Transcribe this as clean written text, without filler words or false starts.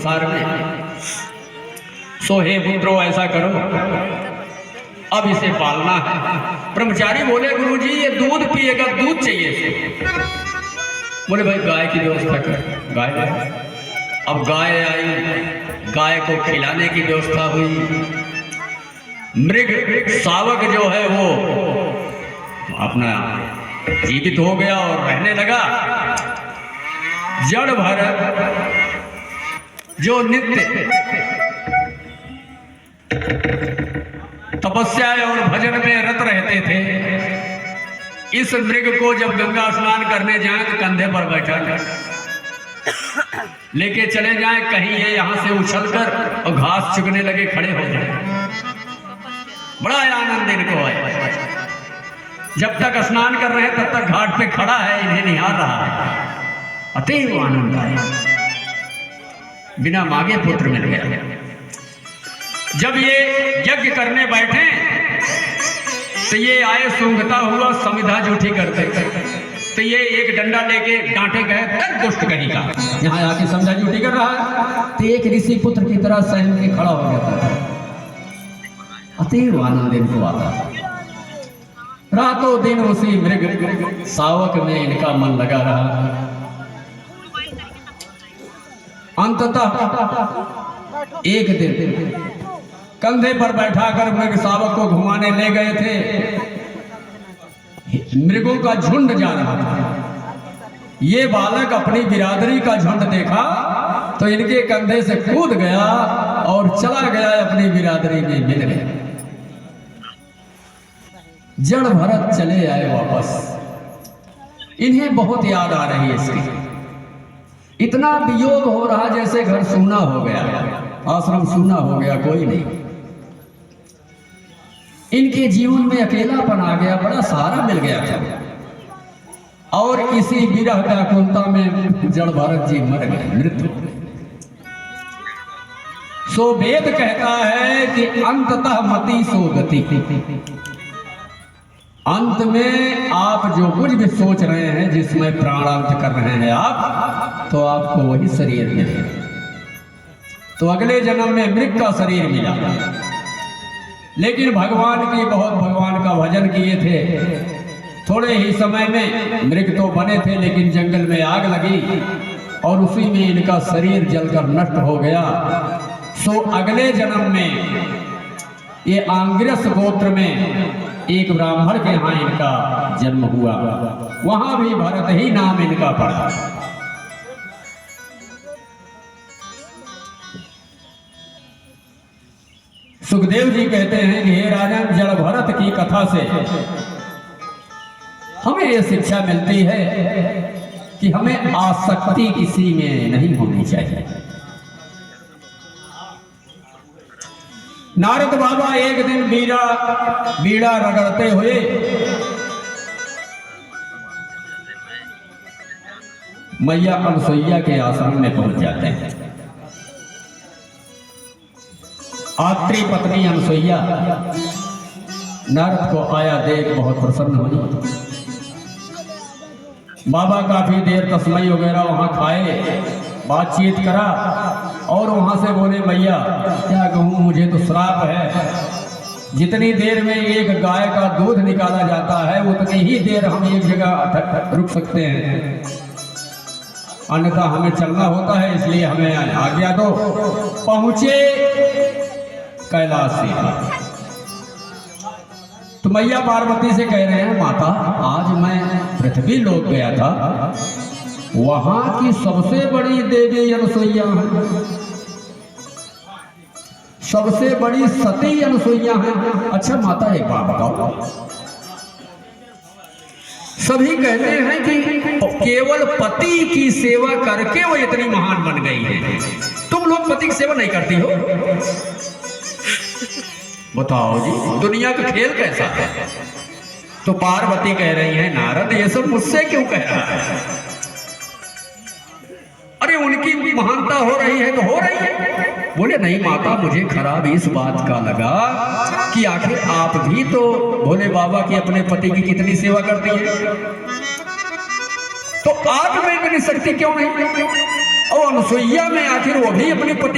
संसार में। सो हे पुत्रो ऐसा करो, अब इसे पालना है। ब्रह्मचारी बोले गुरुजी ये दूध पिएगा, दूध चाहिए इसे। बोले भाई गाय की व्यवस्था कर। गाय, अब गाय आई, गाय को खिलाने की व्यवस्था हुई। मृग शावक जो है वो अपना जीवित हो गया और रहने लगा। जड़ भरत जो नित्य तपस्या और भजन में रत रहते थे, इस मृग को जब गंगा स्नान करने जाए तो कंधे पर बैठा लेके चले जाए, कहीं ये यहां से उछलकर और घास चुगने लगे, खड़े हो जाए। बड़ा आनंद इनको है। जब तक स्नान कर रहे हैं तब तक घाट पे खड़ा है, इन्हें निहार रहा है। अतीव आनंद आया, बिना मांगे पुत्र मिल गया। जब ये यज्ञ करने बैठे तो ये आए सूंघता हुआ समिधा जूठी करते, तो ये एक डंडा लेके डांटे गए, दुष्ट कहीं का यहाँ आके समिधा जूठी कर रहा है। तो एक ऋषि पुत्र की तरह सहम के खड़ा हो जाता था। अतीव आनंद इनको आता। रातों दिन उसी मृग शावक में इनका मन लगा रहा। अंततः एक दिन कंधे पर बैठाकर मृग शावक को घुमाने ले गए थे। मृगों का झुंड जा रहा था। ये बालक अपनी बिरादरी का झुंड देखा तो इनके कंधे से कूद गया और चला गया, अपनी बिरादरी में मिल गया। जड़ भरत चले आए वापस। इन्हें बहुत याद आ रही है इसकी। इतना वियोग हो रहा जैसे घर सूना हो गया, आश्रम सूना हो गया, कोई नहीं। इनके जीवन में अकेलापन आ गया, बड़ा सहारा मिल गया था। और इसी विरह व्याकुलता में जड़ भरत जी मर गए, मृत्यु। सो वेद कहता है कि अंततः मति सो गति। अंत में आप जो कुछ भी सोच रहे हैं, जिसमें प्राणांत कर रहे हैं आप, तो आपको वही शरीर मिलेगा। तो अगले जन्म में मृग का शरीर मिला, लेकिन भगवान का भजन किए थे। थोड़े ही समय में मृग तो बने थे, लेकिन जंगल में आग लगी और उसी में इनका शरीर जलकर नष्ट हो गया। सो अगले जन्म में ये आंगिरस गोत्र में एक ब्राह्मण के यहाँ इनका जन्म हुआ। वहां भी भरत ही नाम इनका पड़ा। सुखदेव जी कहते हैं कि हे राजन, जड़ भरत की कथा से हमें यह शिक्षा मिलती है कि हमें आसक्ति किसी में नहीं होनी चाहिए। नारद बाबा एक दिन बीड़ा रगड़ते हुए मैया अनसुईया के आश्रम में पहुंच जाते हैं। आत्री पत्नी अनसुईया नारद को आया देख बहुत प्रसन्न हुई। बाबा काफी देर तस्मई वगैरह वहां खाए, बातचीत करा और वहां से बोले मैया क्या कहूँ, मुझे तो श्राप है। जितनी देर में एक गाय का दूध निकाला जाता है उतनी ही देर हम एक जगह रुक सकते हैं, अन्यथा हमें चलना होता है, इसलिए हमें आज्ञा दो। पहुंचे कैलाश से तो मैया पार्वती से कह रहे हैं, माता आज मैं पृथ्वी लोक गया था, वहां की सबसे बड़ी देवी अनसुईया है, सबसे बड़ी सती अनसुईया है। अच्छा माता एक बात बताओ, सभी कहते हैं कि केवल पति की सेवा करके वो इतनी महान बन गई है, तुम लोग पति की सेवा नहीं करती हो? बताओ जी, दुनिया का खेल कैसा है? तो पार्वती कह रही है, नारद ये सब मुझसे क्यों कह रहा है? अरे उनकी महानता हो रही है तो हो रही है। बोले नहीं माता, मुझे खराब इस बात का लगा कि आखिर आप भी तो भोले बाबा की अपने पति की कितनी सेवा करती है, तो आप में इतनी शक्ति क्यों नहीं? और अनुसुईया में आखिर वो भी अपने पति